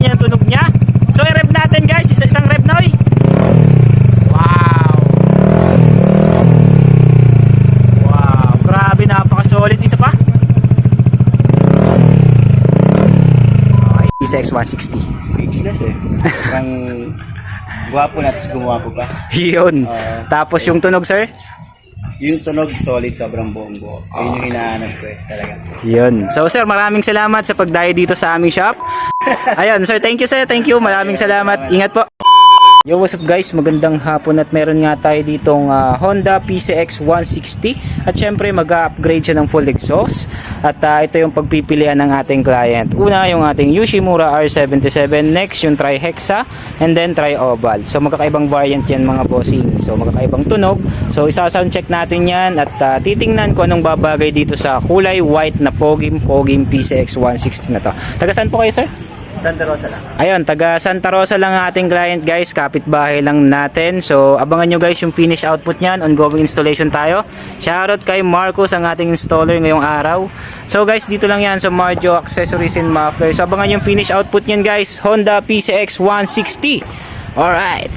Yan ang tunog niya. So i-rev natin guys, isang rev na. Wow. Wow, grabe, napaka-solid. Isa pa. Okay, PCX 160. Speechless eh. Parang gwapo na, tapos gumawa ko pa. Yun. Tapos yung tunog, sir? Yung tunog solid, sobrang buong buo. Yun yung hinahanap ko eh, talaga. Yun. So sir, maraming salamat sa pagdayo dito sa aming shop. Ayun, sir, thank you sir, thank you. Maraming salamat. Ingat po. Yo, what's up guys? Magandang hapon at meron nga tayo ditong Honda PCX 160 at syempre mag-upgrade siya ng full exhaust at ito yung pagpipilian ng ating client. Una yung ating Yoshimura R77, next yung Tri-Hexa and then Tri-Oval. So magkakaibang variant yan mga bossing. So magkakaibang tunog. So isa-sound check natin yan at titingnan kung anong babagay dito sa kulay white na poging PCX 160 na to. Taga saan po kayo sir? Santa Rosa lang. Ayun, taga Santa Rosa lang ang ating client guys, kapitbahay lang natin. So abangan nyo guys yung finish output nyan, ongoing installation tayo. Shoutout kay Marcos, ang ating installer ngayong araw. So guys, dito lang yan sa Marjo Accessories and Muffler. So abangan yung finish output nyan guys, Honda PCX 160. Alright.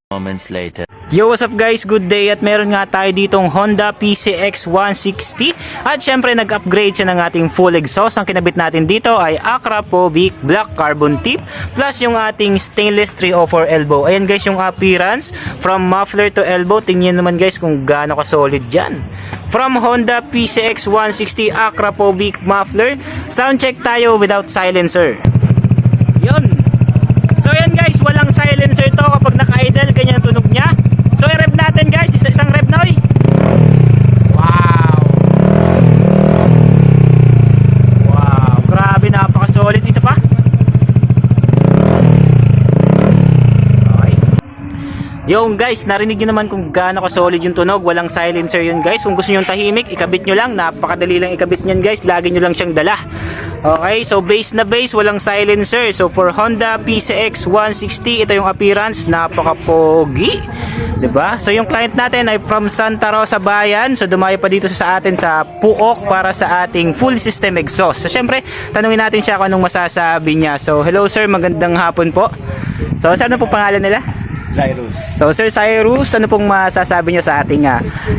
Moments later. Yo, what's up guys? Good day at meron nga tayo ditong Honda PCX 160 at syempre nag-upgrade siya ng ating full exhaust. Ang kinabit natin dito ay Akrapovic Black Carbon Tip plus yung ating stainless 304 elbow. Ayan guys yung appearance from muffler to elbow. Tingnan naman guys kung gaano ka-solid dyan. From Honda PCX 160 Akrapovic muffler, sound check tayo without silencer. Yun. So yan guys, walang silencer to kapag naka-idle, ganyan ang tunog niya. So i-rev natin guys, isang rev na. Wow. Wow, grabe, napaka-solid. Isa pa. Okay. Yung guys, narinig nyo naman kung gaano ka-solid yung tunog. Walang silencer yun guys. Kung gusto nyo yung tahimik, ikabit nyo lang. Napakadali lang ikabit nyan guys. Lagi nyo lang siyang dala. Okay, so bass na bass, walang silencer. So for Honda PCX 160, ito yung appearance, napaka-pogi. 'Di ba? So yung client natin ay from Santa Rosa Bayan. So dumayo pa dito sa atin sa Puok para sa ating full system exhaust. So syempre, tanungin natin siya kung anong masasabi niya. So hello sir, magandang hapon po. So ano po pangalan nila? Cyrus. So Sir Cyrus, ano pong masasabi niyo sa ating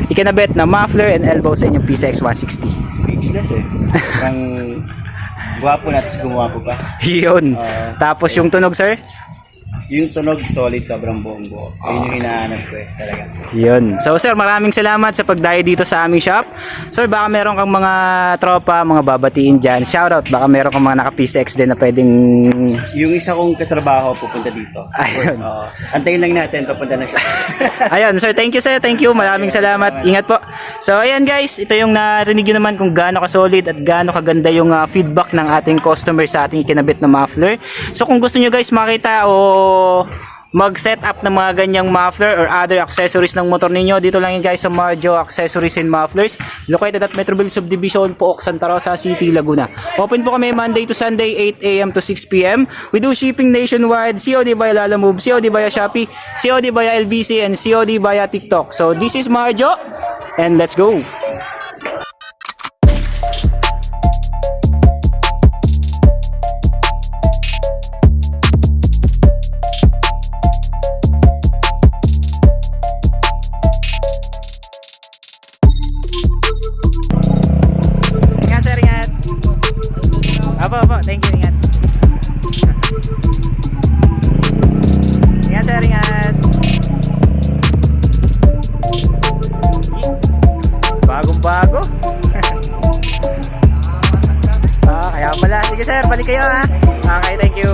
ikinabit na muffler and elbow sa inyong PCX 160? Speechless eh. Parang gwapo na, tapos gumawa ko pa. Yun. Tapos yung tunog sir? Yung tunog solid, sobrang buong buo. Yun yung hinahanap ko eh, talaga. Yun. So sir, maraming salamat sa pagdayo dito sa aming shop. Sir, baka meron kang mga tropa, mga babatiin dyan. Shoutout, baka meron kang mga naka-PCX din na pwedeng... Yung isa kong katrabaho pupunta dito. Ayun. Antayin lang natin, papunta na siya. Ayun, sir, thank you sir, thank you. Maraming salamat. Ingat po. So ayan guys, ito yung narinig nyo naman kung gaano ka-solid at gaano kaganda yung feedback ng ating customer sa ating ikinabit na muffler. So kung gusto nyo guys makita o mag-set up ng mga ganyang muffler or other accessories ng motor ninyo, dito lang yun guys sa Marjo Accessories and Mufflers, located at Metroville Subdivision, Puok, Santa Rosa City, Laguna. Open po kami Monday to Sunday, 8 AM to 6 PM. We do shipping nationwide, COD via Lalamove, COD via Shopee, COD via LBC, and COD via TikTok. So this is Marjo, and let's go! Apa, thank you, ingat. Ingat sir, ingat. Bagong-bago. Kaya pala. Sige sir, balik kayo ha. Okay, thank you.